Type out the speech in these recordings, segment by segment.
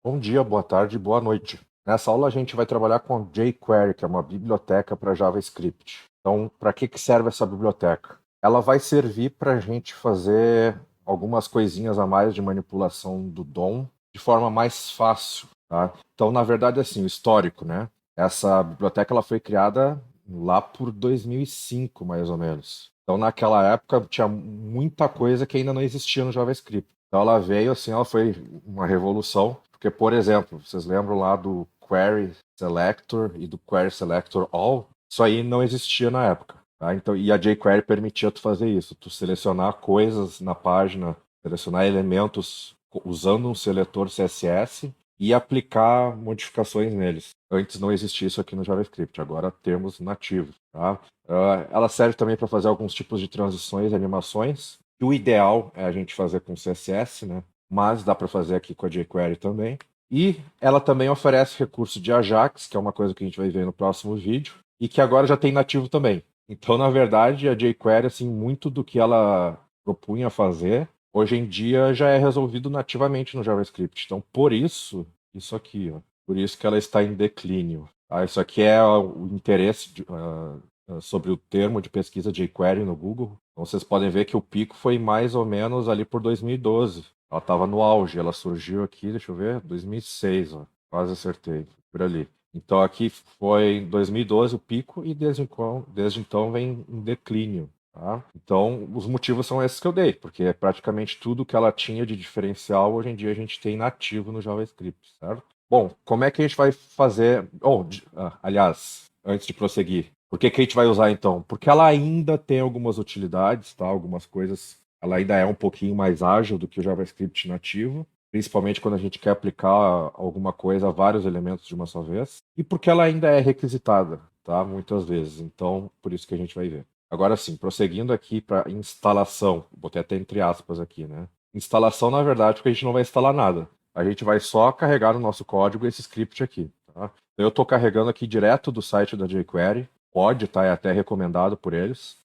Bom dia, boa tarde, boa noite. Nessa aula a gente vai trabalhar com jQuery, que é uma biblioteca para JavaScript. Então, para que serve essa biblioteca? Ela vai servir para a gente fazer algumas coisinhas a mais de manipulação do DOM de forma mais fácil, tá? Então, na verdade, assim, o histórico, né? Essa biblioteca ela foi criada lá por 2005, mais ou menos. Então, naquela época, tinha muita coisa que ainda não existia no JavaScript. Então, ela veio, assim, ela foi uma revolução, porque, por exemplo, vocês lembram lá do Query Selector e do Query Selector All? Isso aí não existia na época, tá? Então, e a jQuery permitia tu fazer isso, tu selecionar coisas na página, selecionar elementos usando um seletor CSS e aplicar modificações neles. Antes não existia isso aqui no JavaScript, agora temos nativos, tá? Ela serve também para fazer alguns tipos de transições, animações. E o ideal é a gente fazer com CSS, né? Mas dá para fazer aqui com a jQuery também. E ela também oferece recurso de Ajax, que é uma coisa que a gente vai ver no próximo vídeo, e que agora já tem nativo também. Então, na verdade, a jQuery, assim, muito do que ela propunha fazer, hoje em dia já é resolvido nativamente no JavaScript. Então, por isso aqui, ó, por isso que ela está em declínio. Tá? Isso aqui é o interesse sobre o termo de pesquisa jQuery no Google. Então, vocês podem ver que o pico foi mais ou menos ali por 2012. Ela estava no auge, ela surgiu aqui, deixa eu ver, 2006, ó, quase acertei, por ali. Então aqui foi em 2012 o pico e desde então vem em declínio. Tá? Então os motivos são esses que eu dei, porque é praticamente tudo que ela tinha de diferencial hoje em dia a gente tem nativo no JavaScript, certo? Bom, como é que a gente vai fazer? Aliás, antes de prosseguir, por que a gente vai usar então? Porque ela ainda tem algumas utilidades, tá? Algumas coisas ela ainda é um pouquinho mais ágil do que o JavaScript nativo, principalmente quando a gente quer aplicar alguma coisa a vários elementos de uma só vez, e porque ela ainda é requisitada, tá? Muitas vezes. Então, por isso que a gente vai ver. Agora sim, prosseguindo aqui para instalação, botei até entre aspas aqui, né? Instalação, na verdade, porque a gente não vai instalar nada. A gente vai só carregar no nosso código esse script aqui, tá? Eu estou carregando aqui direto do site da jQuery, pode, tá? É até recomendado por eles.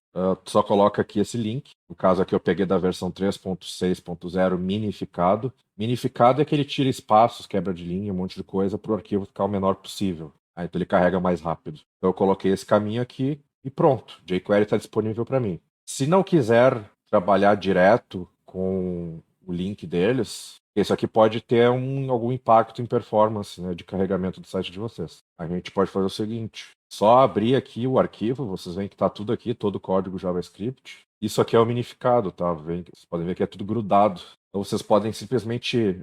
Só coloca aqui esse link. No caso aqui eu peguei da versão 3.6.0 minificado. Minificado é que ele tira espaços, quebra de linha, um monte de coisa para o arquivo ficar o menor possível. Então ele carrega mais rápido. Então eu coloquei esse caminho aqui e pronto. jQuery está disponível para mim. Se não quiser trabalhar direto com o link deles, isso aqui pode ter algum impacto em performance, né, de carregamento do site de vocês. A gente pode fazer o seguinte: só abrir aqui o arquivo, vocês veem que está tudo aqui, todo o código JavaScript. Isso aqui é o minificado, tá? Vocês podem ver que é tudo grudado. Então vocês podem simplesmente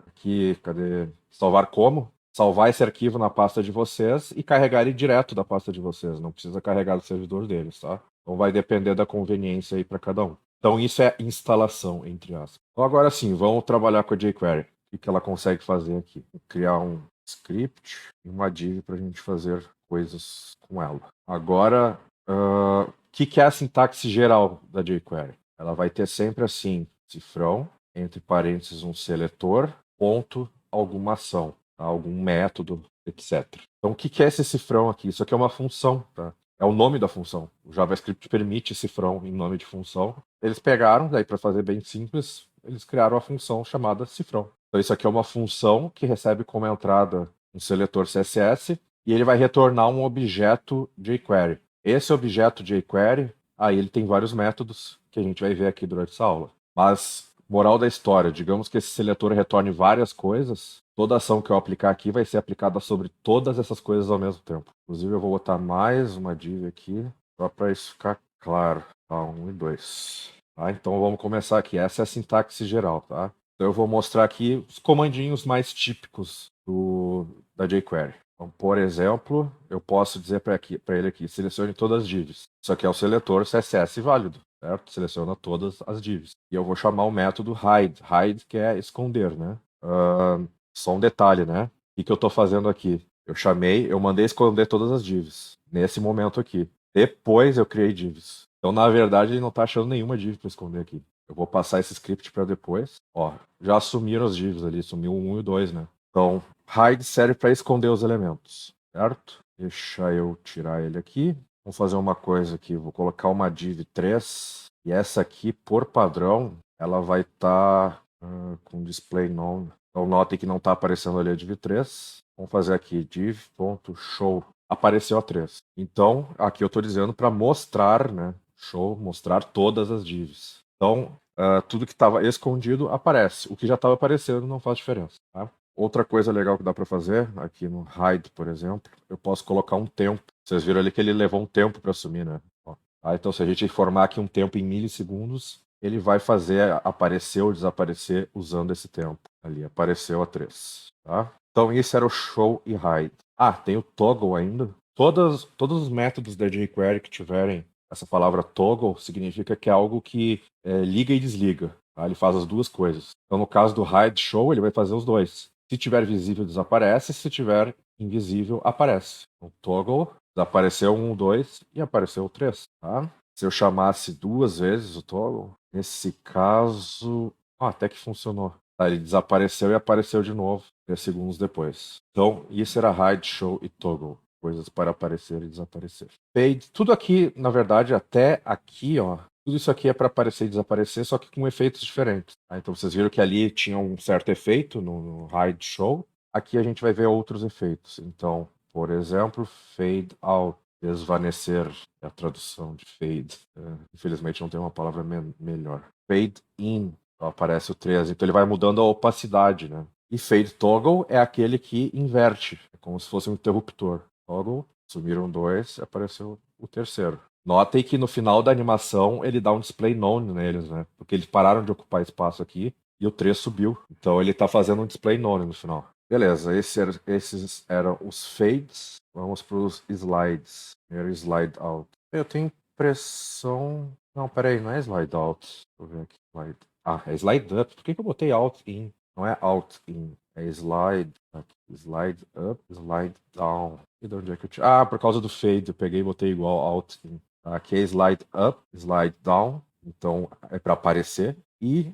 aqui, cadê? Salvar como? Salvar esse arquivo na pasta de vocês e carregar ele direto da pasta de vocês. Não precisa carregar do servidor deles, tá? Então vai depender da conveniência aí para cada um. Então isso é instalação, entre aspas. Então agora sim, vamos trabalhar com a jQuery. O que ela consegue fazer aqui? Vou criar um script e uma div para a gente fazer coisas com ela. Agora, o que é a sintaxe geral da jQuery? Ela vai ter sempre assim, cifrão, entre parênteses um seletor, ponto, alguma ação, tá? Algum método, etc. Então o que é esse cifrão aqui? Isso aqui é uma função, tá? É o nome da função. O JavaScript permite cifrão em nome de função. Eles pegaram, daí para fazer bem simples, eles criaram a função chamada cifrão. Então isso aqui é uma função que recebe como entrada um seletor CSS e ele vai retornar um objeto jQuery. Esse objeto jQuery, aí ele tem vários métodos que a gente vai ver aqui durante essa aula. Mas, moral da história, digamos que esse seletor retorne várias coisas, toda ação que eu aplicar aqui vai ser aplicada sobre todas essas coisas ao mesmo tempo. Inclusive eu vou botar mais uma div aqui, só para isso ficar claro. Tá, 1 e 2. Tá, então vamos começar aqui. Essa é a sintaxe geral, tá? Então eu vou mostrar aqui os comandinhos mais típicos da jQuery. Então, por exemplo, eu posso dizer para ele aqui, selecione todas as divs. Isso aqui é o seletor CSS válido, certo? Seleciona todas as divs. E eu vou chamar o método hide. Hide que é esconder, né? Só um detalhe, né? O que eu estou fazendo aqui? Eu mandei esconder todas as divs. Nesse momento aqui. Depois eu criei divs. Então, na verdade, ele não está achando nenhuma div para esconder aqui. Eu vou passar esse script para depois. Ó, já assumiram os divs ali, sumiu o 1 e o 2, né? Então, hide serve para esconder os elementos, certo? Deixa eu tirar ele aqui. Vamos fazer uma coisa aqui. Vou colocar uma div 3. E essa aqui, por padrão, ela vai estar com display none. Então notem que não está aparecendo ali a div3. Vamos fazer aqui div.show. Apareceu a 3. Então, aqui eu estou dizendo para mostrar, né? Show, mostrar todas as divs. Então, tudo que estava escondido aparece. O que já estava aparecendo não faz diferença. Tá? Outra coisa legal que dá para fazer, aqui no hide, por exemplo, eu posso colocar um tempo. Vocês viram ali que ele levou um tempo para assumir, né? Ó. Então, se a gente informar aqui um tempo em milissegundos, ele vai fazer aparecer ou desaparecer usando esse tempo. Ali, apareceu a 3. Tá? Então, isso era o show e hide. Tem o toggle ainda. Todos os métodos da jQuery que tiverem essa palavra toggle significa que é algo que liga e desliga. Tá? Ele faz as duas coisas. Então, no caso do hide show, ele vai fazer os dois. Se tiver visível, desaparece. Se tiver invisível, aparece. Então, toggle, desapareceu 1, 2 e apareceu o 3. Tá? Se eu chamasse duas vezes o toggle, nesse caso, até que funcionou. Tá, ele desapareceu e apareceu de novo 3 segundos depois. Então, isso era hide, show e toggle. Coisas para aparecer e desaparecer. Fade, tudo aqui, na verdade, até aqui, ó, tudo isso aqui é para aparecer e desaparecer, só que com efeitos diferentes. Tá? Então vocês viram que ali tinha um certo efeito no hide, show. Aqui a gente vai ver outros efeitos. Então, por exemplo, fade out, desvanecer, é a tradução de fade. Infelizmente não tem uma palavra melhor. Fade in, aparece o 3, então ele vai mudando a opacidade, né? E fade toggle é aquele que inverte, é como se fosse um interruptor. Toggle, sumiram 2, apareceu o terceiro. Notem que no final da animação ele dá um display none neles, né? Porque eles pararam de ocupar espaço aqui e o 3 subiu. Então ele está fazendo um display none no final. Beleza, esses eram os fades. Vamos para os slides. Primeiro slide out. Eu tenho impressão. Não, peraí, não é slide out. Deixa eu ver aqui. É slide up. Por que eu botei out in? Não é out in, é slide. Aqui, slide up, slide down. E de onde é que eu tinha? Por causa do fade. Eu peguei e botei igual out in. Aqui é slide up, slide down. Então é para aparecer. E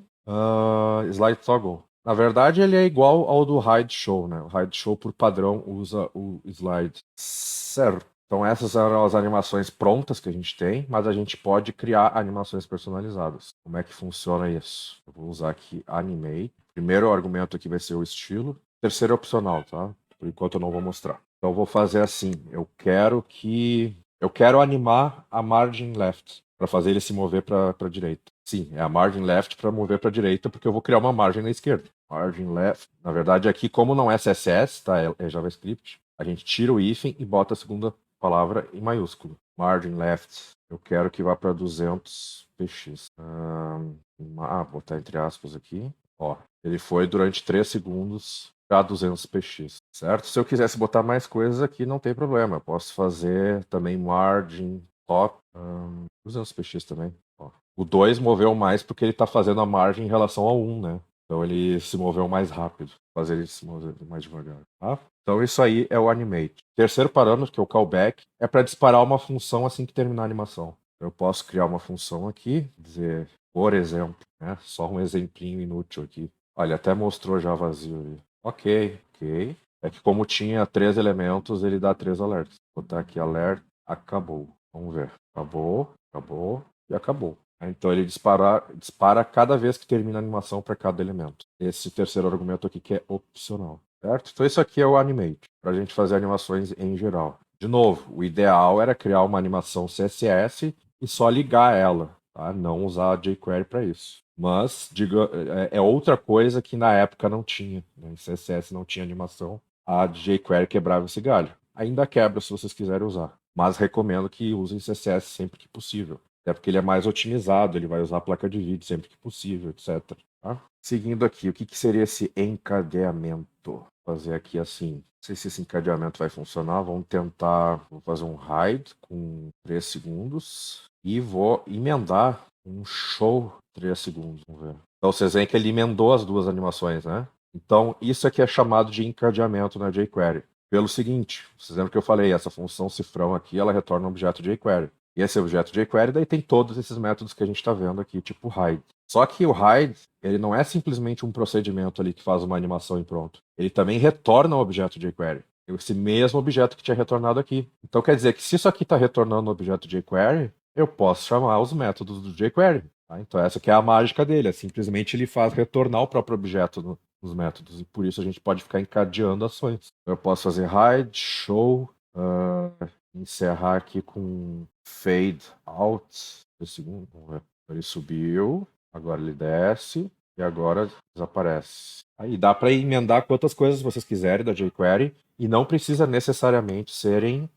slide toggle. Na verdade, ele é igual ao do hide show, né? O hide show, por padrão, usa o slide. Certo. Então essas eram as animações prontas que a gente tem, mas a gente pode criar animações personalizadas. Como é que funciona isso? Eu vou usar aqui Animate. Primeiro argumento aqui vai ser o estilo. Terceiro é opcional, tá? Por enquanto eu não vou mostrar. Então eu vou fazer assim. Eu quero animar a margin left para fazer ele se mover para a direita. Sim, é a margin left para mover para a direita, porque eu vou criar uma margem na esquerda. Margin left. Na verdade, aqui, como não é CSS, tá? É JavaScript. A gente tira o hífen e bota a segunda palavra em maiúsculo. Margin left. Eu quero que vá para 200 px. Botar entre aspas aqui. Ó, ele foi durante 3 segundos para 200 px, certo? Se eu quisesse botar mais coisas aqui, não tem problema. Eu posso fazer também margin top 200 px também. Ó. O 2 moveu mais porque ele está fazendo a margem em relação ao 1, né? Então ele se moveu mais rápido, fazer ele se mover mais devagar. Tá? Então isso aí é o animate. Terceiro parâmetro, que é o callback, é para disparar uma função assim que terminar a animação. Eu posso criar uma função aqui, dizer, por exemplo, né? Só um exemplinho inútil aqui. Olha, até mostrou já vazio ali. Ok. É que como tinha 3 elementos, ele dá 3 alertas. Vou botar aqui alert, acabou. Vamos ver. Acabou e acabou. Então ele dispara cada vez que termina a animação para cada elemento. Esse terceiro argumento aqui que é opcional. Certo? Então isso aqui é o animate, para a gente fazer animações em geral. De novo, o ideal era criar uma animação CSS e só ligar ela, tá? Não usar a jQuery para isso. Mas é outra coisa que na época não tinha. Né? Em CSS não tinha animação. A jQuery quebrava esse galho. Ainda quebra se vocês quiserem usar. Mas recomendo que usem CSS sempre que possível. Até porque ele é mais otimizado, ele vai usar a placa de vídeo sempre que possível, etc. Tá? Seguindo aqui, o que seria esse encadeamento? Vou fazer aqui assim. Não sei se esse encadeamento vai funcionar. Vamos tentar. Vou fazer um hide com 3 segundos. E vou emendar um show 3 segundos. Vamos ver. Então vocês veem que ele emendou as duas animações, né? Então isso aqui é chamado de encadeamento na jQuery. Pelo seguinte, vocês lembram que eu falei, essa função cifrão aqui, ela retorna um objeto jQuery. E esse objeto jQuery, daí tem todos esses métodos que a gente está vendo aqui, tipo hide. Só que o hide, ele não é simplesmente um procedimento ali que faz uma animação e pronto. Ele também retorna o objeto jQuery. Esse mesmo objeto que tinha retornado aqui. Então quer dizer que se isso aqui está retornando o objeto jQuery, eu posso chamar os métodos do jQuery. Tá? Então essa aqui é a mágica dele. É simplesmente ele faz retornar o próprio objeto os métodos. E por isso a gente pode ficar encadeando ações. Eu posso fazer hide, show, encerrar aqui com fade out. Segundo, vamos ver. Ele subiu, agora ele desce e agora desaparece. Aí dá para emendar quantas coisas vocês quiserem da jQuery e não precisa necessariamente serem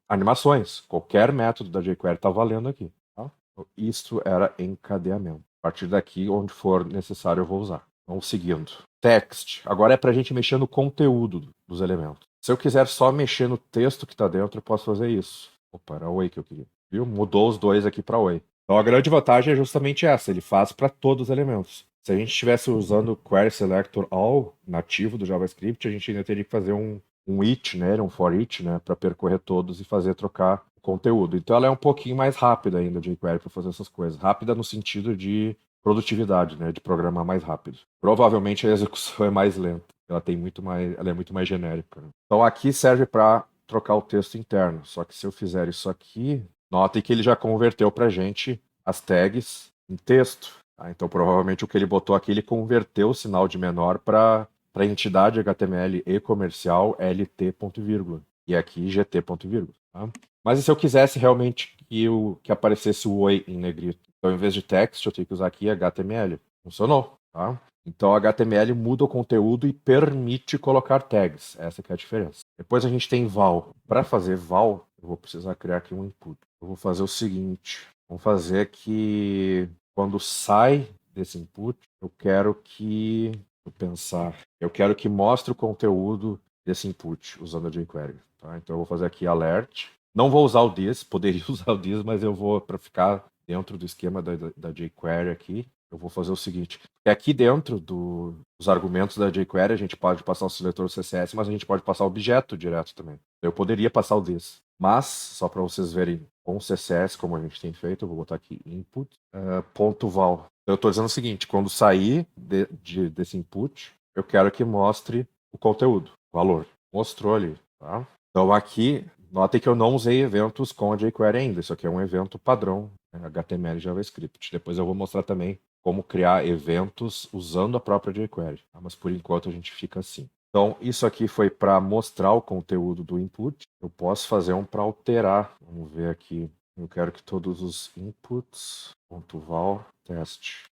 animações. Qualquer método da jQuery está valendo aqui. Tá? Isso era encadeamento. A partir daqui, onde for necessário, eu vou usar. Vamos seguindo. Text. Agora é para a gente mexer no conteúdo dos elementos. Se eu quiser só mexer no texto que está dentro, eu posso fazer isso. Opa, era Oi que eu queria. Viu? Mudou os dois aqui para Oi. Então a grande vantagem é justamente essa. Ele faz para todos os elementos. Se a gente estivesse usando o Query Selector All nativo do JavaScript, a gente ainda teria que fazer um each, né, um for each, né, para percorrer todos e fazer trocar o conteúdo. Então ela é um pouquinho mais rápida ainda, a jQuery, para fazer essas coisas. Rápida no sentido de produtividade, né, de programar mais rápido. Provavelmente a execução é mais lenta. Ela é muito mais genérica. Né? Então aqui serve para trocar o texto interno. Só que se eu fizer isso aqui, notem que ele já converteu para a gente as tags em texto. Tá? Então provavelmente o que ele botou aqui, ele converteu o sinal de menor para entidade HTML e comercial LT ponto vírgula. E aqui GT ponto vírgula. Tá? Mas e se eu quisesse realmente que aparecesse o Oi em negrito? Então, em vez de text, eu tenho que usar aqui HTML. Funcionou. Tá? Então, HTML muda o conteúdo e permite colocar tags. Essa que é a diferença. Depois a gente tem val. Para fazer val, eu vou precisar criar aqui um input. Eu vou fazer o seguinte. Vamos fazer que quando sai desse input, eu quero que mostre o conteúdo desse input usando a jQuery. Tá? Então eu vou fazer aqui alert. Não vou usar o this, poderia usar o this, mas eu vou, para ficar dentro do esquema da jQuery aqui, eu vou fazer o seguinte. Aqui dentro dos argumentos da jQuery, a gente pode passar o seletor CSS, mas a gente pode passar o objeto direto também. Eu poderia passar o this. Mas, só para vocês verem com o CSS, como a gente tem feito, eu vou botar aqui input, .val. Eu estou dizendo o seguinte, quando sair desse input, eu quero que mostre o conteúdo, o valor. Mostrou ali, tá? Então aqui, notem que eu não usei eventos com a jQuery ainda. Isso aqui é um evento padrão, né, HTML e JavaScript. Depois eu vou mostrar também como criar eventos usando a própria jQuery. Tá? Mas por enquanto a gente fica assim. Então, isso aqui foi para mostrar o conteúdo do input. Eu posso fazer um para alterar. Vamos ver aqui. Eu quero que todos os inputs, .val, teste.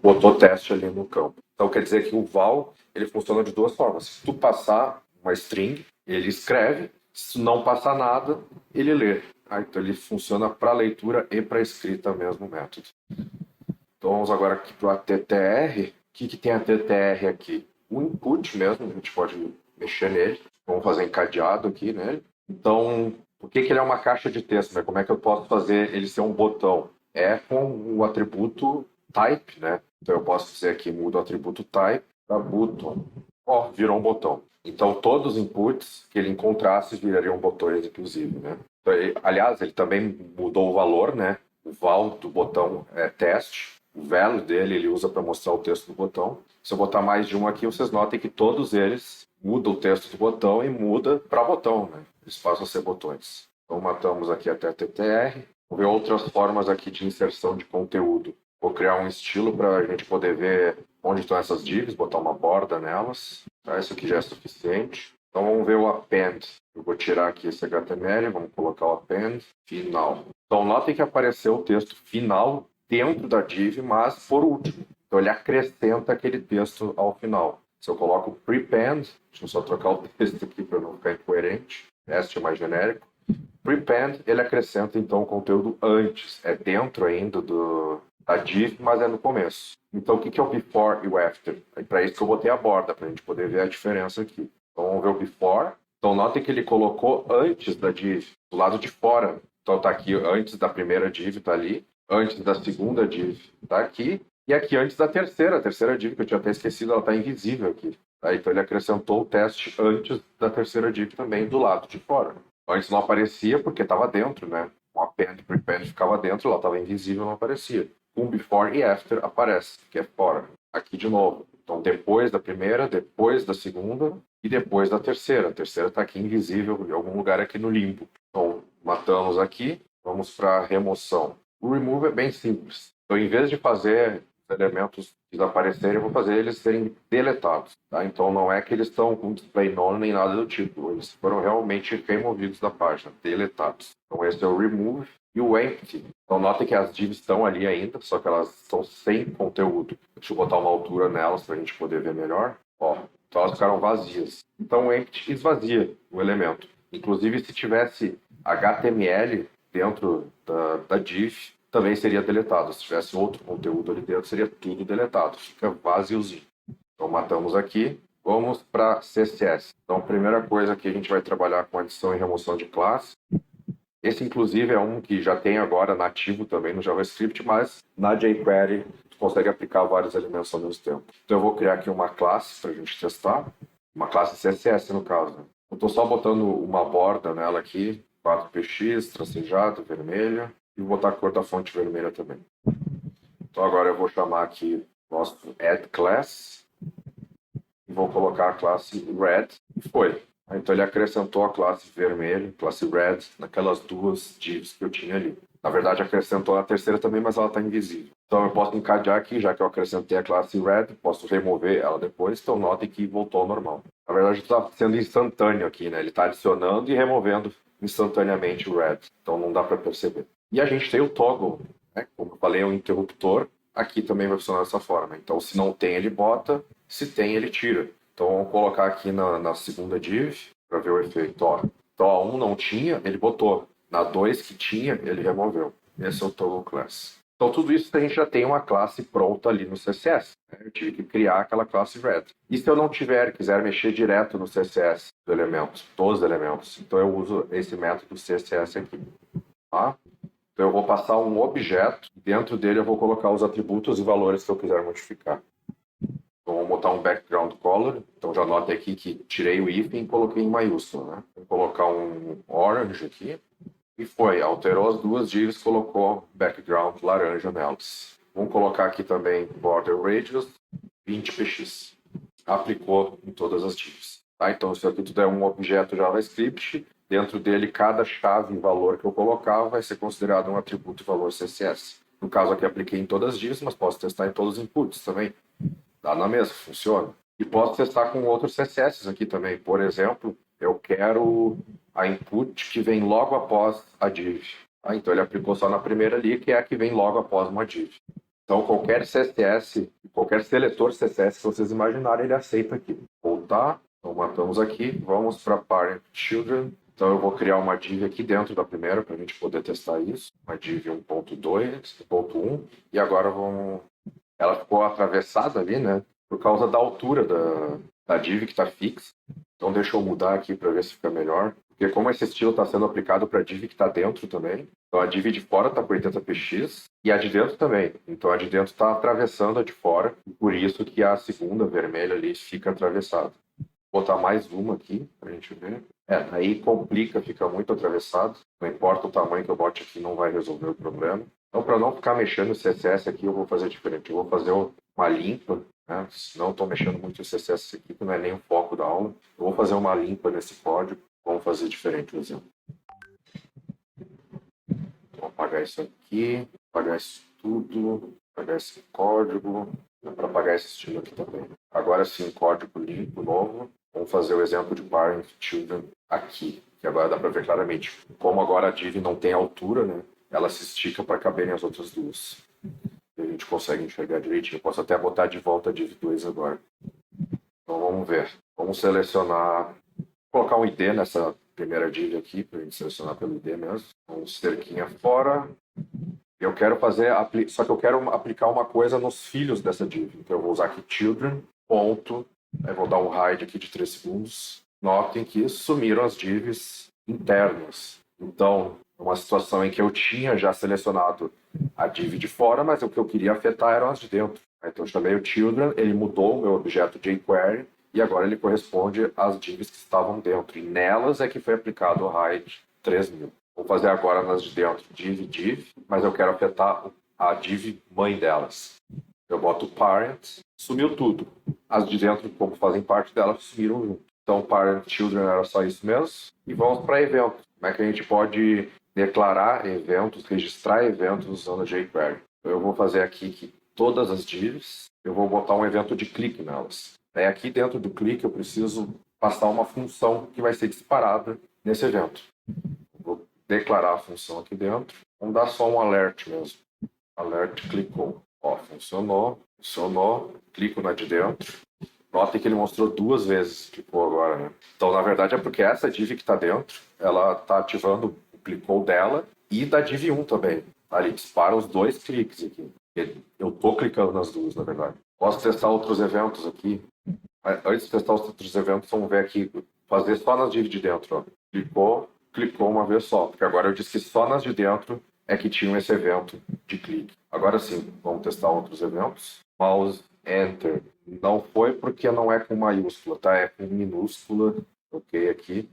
Botou teste ali no campo. Então, quer dizer que o val, ele funciona de duas formas. Se tu passar uma string, ele escreve. Se não passar nada, ele lê. Então, ele funciona para leitura e para escrita mesmo o método. Então, vamos agora aqui para o ATTR. O que tem ATTR aqui? O input mesmo, a gente pode mexer nele. Vamos fazer encadeado aqui nele. Então, por que ele é uma caixa de texto? Né? Como é que eu posso fazer ele ser um botão? É com o atributo type, né? Então eu posso dizer aqui, mudo o atributo type para button. Ó, virou um botão. Então todos os inputs que ele encontrasse virariam botões, inclusive, né? Então, aliás, ele também mudou o valor, né? O val do botão é teste. O value dele ele usa para mostrar o texto do botão. Se eu botar mais de um aqui, vocês notem que todos eles mudam o texto do botão e muda para botão, né? Eles passam a ser botões. Então matamos aqui até TTR. Vamos ver outras formas aqui de inserção de conteúdo. Vou criar um estilo para a gente poder ver onde estão essas divs, botar uma borda nelas. Tá? Isso aqui já é suficiente. Então vamos ver o append. Eu vou tirar aqui esse HTML, vamos colocar o append final. Então notem que apareceu o texto final dentro da div, mas por último. Então ele acrescenta aquele texto ao final. Se eu coloco prepend, deixa eu só trocar o texto aqui para não ficar incoerente. Este é mais genérico. Prepend, ele acrescenta então o conteúdo antes. É dentro ainda da div, mas é no começo. Então o que é o before e o after? É para isso que eu botei a borda, para a gente poder ver a diferença aqui. Então vamos ver o before. Então notem que ele colocou antes da div, do lado de fora. Então está aqui antes da primeira div, está ali. Antes da segunda div, está aqui. E aqui antes da terceira. A terceira div, que eu tinha até esquecido, ela está invisível aqui. Tá? Então ele acrescentou o teste antes da terceira div também, do lado de fora. Antes não aparecia porque estava dentro, né? O append e prepend ficava dentro, ela estava invisível, não aparecia. Com before e after aparece, que é fora. Aqui de novo. Então depois da primeira, depois da segunda e depois da terceira. A terceira está aqui invisível em algum lugar aqui no limbo. Então matamos aqui, vamos para remoção. O remove é bem simples. Então em vez de fazer elementos desaparecerem, eu vou fazer eles serem deletados. Tá? Então não é que eles estão com display none nem nada do tipo. Eles foram realmente removidos da página, deletados. Então esse é o remove e o empty. Então notem que as divs estão ali ainda, só que elas estão sem conteúdo. Deixa eu botar uma altura nelas para a gente poder ver melhor. Ó, então elas ficaram vazias. Então o empty esvazia o elemento. Inclusive se tivesse HTML dentro da div, também seria deletado. Se tivesse outro conteúdo ali dentro, seria tudo deletado. Fica vaziozinho. Então matamos aqui. Vamos para CSS. Então a primeira coisa que a gente vai trabalhar com adição e remoção de classe. Esse, inclusive, é um que já tem agora nativo também no JavaScript, mas na jQuery tu consegue aplicar vários elementos ao mesmo tempo. Então eu vou criar aqui uma classe para a gente testar. Uma classe CSS, no caso. Eu estou só botando uma borda nela aqui, 4px, tracejado, vermelha, e vou botar a cor da fonte vermelha também. Então agora eu vou chamar aqui nosso add class, e vou colocar a classe red, e foi. Então ele acrescentou a classe vermelho, classe red, naquelas duas divs que eu tinha ali. Na verdade acrescentou a terceira também, mas ela está invisível. Então eu posso encadear aqui, já que eu acrescentei a classe red, posso remover ela depois, então notem que voltou ao normal. Na verdade está sendo instantâneo aqui, né? Ele está adicionando e removendo instantaneamente o red, então não dá para perceber. E a gente tem o toggle, né? Como eu falei, é um interruptor, aqui também vai funcionar dessa forma. Então se não tem, ele bota, se tem, ele tira. Então vamos colocar aqui na segunda div para ver o efeito. Ó. Então a 1 não tinha, ele botou. Na 2 que tinha, ele removeu. Esse é o toggle class. Então tudo isso a gente já tem uma classe pronta ali no CSS. Né? Eu tive que criar aquela classe red. E se eu não quiser mexer direto no CSS do elemento, dos elementos, então eu uso esse método CSS aqui. Tá? Então eu vou passar um objeto, dentro dele eu vou colocar os atributos e valores que eu quiser modificar. Então, vou botar um background color. Então, já nota aqui que tirei o hífen e coloquei em maiúsculo. Né? Vou colocar um orange aqui. E foi. Alterou as duas divs, colocou background laranja nelas. Vamos colocar aqui também border radius 20px. Aplicou em todas as divs. Tá? Então, isso aqui tudo é um objeto JavaScript. Dentro dele, cada chave e valor que eu colocar vai ser considerado um atributo e valor CSS. No caso aqui, apliquei em todas as divs, mas posso testar em todos os inputs também. Dá na mesma, funciona. E posso testar com outros CSS aqui também. Por exemplo, eu quero a input que vem logo após a div. Ah, então ele aplicou só na primeira ali, que é a que vem logo após uma div. Então qualquer CSS, qualquer seletor CSS que vocês imaginarem, ele aceita aqui. Voltar, então matamos aqui, vamos para Parent Children. Então eu vou criar uma div aqui dentro da primeira para a gente poder testar isso. Uma div 1.2, 1.1. E agora vamos... Ela ficou atravessada ali, né? Por causa da altura da div que está fixa. Então deixa eu mudar aqui para ver se fica melhor. Porque como esse estilo está sendo aplicado para a div que está dentro também. Então a div de fora está com 80px e a de dentro também. Então a de dentro está atravessando a de fora. E por isso que a segunda vermelha ali fica atravessada. Vou botar mais uma aqui para a gente ver. Aí complica, fica muito atravessado. Não importa o tamanho que eu bote aqui, não vai resolver o problema. Então, para não ficar mexendo no CSS aqui, eu vou fazer diferente. Eu vou fazer uma limpa, né? Não estou mexendo muito no CSS aqui, que não é nem o foco da aula. Eu vou fazer uma limpa nesse código. Vamos fazer diferente, por exemplo. Vou apagar isso aqui, apagar isso tudo, apagar esse código. Dá para apagar esse estilo aqui também. Agora sim, código limpo, novo. Vamos fazer o exemplo de Parent Children aqui, que agora dá para ver claramente. Como agora a div não tem altura, né? Ela se estica para caberem as outras duas. E a gente consegue enxergar direitinho. Eu posso até botar de volta a div 2 agora. Então vamos ver. Vamos selecionar, colocar um ID nessa primeira div aqui, para a gente selecionar pelo ID mesmo. Vamos cerquinha fora. Eu quero fazer, só que eu quero aplicar uma coisa nos filhos dessa div. Então eu vou usar aqui children, ponto. Aí vou dar um hide aqui de 3 segundos. Notem que sumiram as divs internas. Então, uma situação em que eu tinha já selecionado a div de fora, mas o que eu queria afetar eram as de dentro. Então eu chamei o children, ele mudou o meu objeto jQuery e agora ele corresponde às divs que estavam dentro. E nelas é que foi aplicado o hide 3000. Vou fazer agora nas de dentro div, mas eu quero afetar a div mãe delas. Eu boto parent, sumiu tudo. As de dentro, como fazem parte dela, sumiram junto. Então, parent children era só isso mesmo. E vamos para eventos. Como é que a gente pode declarar eventos, registrar eventos usando jQuery? Eu vou fazer aqui que todas as divs, eu vou botar um evento de clique nelas. Aí aqui dentro do clique eu preciso passar uma função que vai ser disparada nesse evento. Vou declarar a função aqui dentro. Vamos dar só um alert mesmo. Alert clicou. Ó, funcionou. Clico na de dentro. Notem que ele mostrou 2 vezes clicou agora, né? Então, na verdade, é porque essa div que está dentro, ela está ativando o clicou dela e da div 1 também. Ele dispara os 2 cliques aqui. Eu estou clicando nas duas, na verdade. Posso testar outros eventos aqui. Antes de testar os outros eventos, vamos ver aqui. Fazer só nas div de dentro. Ó. Clicou uma vez só. Porque agora eu disse que só nas de dentro é que tinha esse evento de clique. Agora sim, vamos testar outros eventos. Mouse, Enter. Não foi porque não é com maiúscula, tá? É com minúscula. Ok, aqui.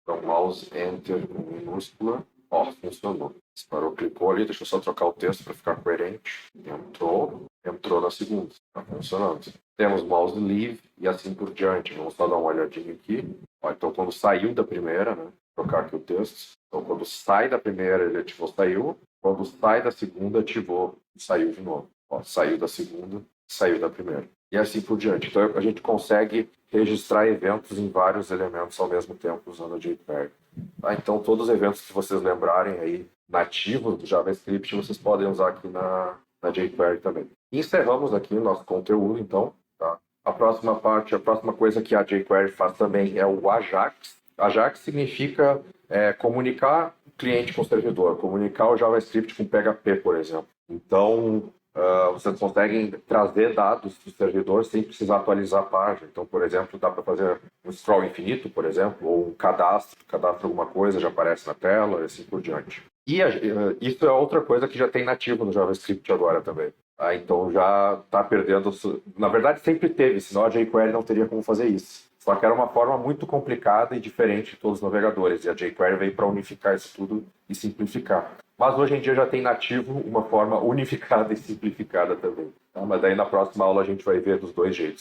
Então, mouse, Enter com minúscula. Ó, funcionou. Disparou, clicou ali. Deixa eu só trocar o texto para ficar coerente. Entrou na segunda. Tá funcionando. Temos mouse, Leave e assim por diante. Vamos só dar uma olhadinha aqui. Ó, então, quando saiu da primeira, né? Vou trocar aqui o texto. Então, quando sai da primeira, ele ativou, saiu. Quando sai da segunda, ativou, saiu de novo. Ó, saiu da segunda, saiu da primeira. E assim por diante. Então, a gente consegue registrar eventos em vários elementos ao mesmo tempo usando a jQuery. Tá? Então, todos os eventos que vocês lembrarem aí nativos do JavaScript, vocês podem usar aqui na jQuery também. E encerramos aqui o nosso conteúdo, então. Tá? A próxima coisa que a jQuery faz também é o AJAX. AJAX significa comunicar o cliente com o servidor, comunicar o JavaScript com o PHP, por exemplo. Então, vocês conseguem trazer dados do servidor sem precisar atualizar a página. Então, por exemplo, dá para fazer um scroll infinito, por exemplo, ou um cadastra alguma coisa, já aparece na tela, e assim por diante. E isso é outra coisa que já tem nativo no JavaScript agora também. Então já está perdendo... Na verdade, sempre teve, senão a jQuery não teria como fazer isso. Só que era uma forma muito complicada e diferente de todos os navegadores. E a jQuery veio para unificar isso tudo e simplificar. Mas hoje em dia já tem nativo uma forma unificada e simplificada também. Tá? Mas daí na próxima aula a gente vai ver dos 2 jeitos.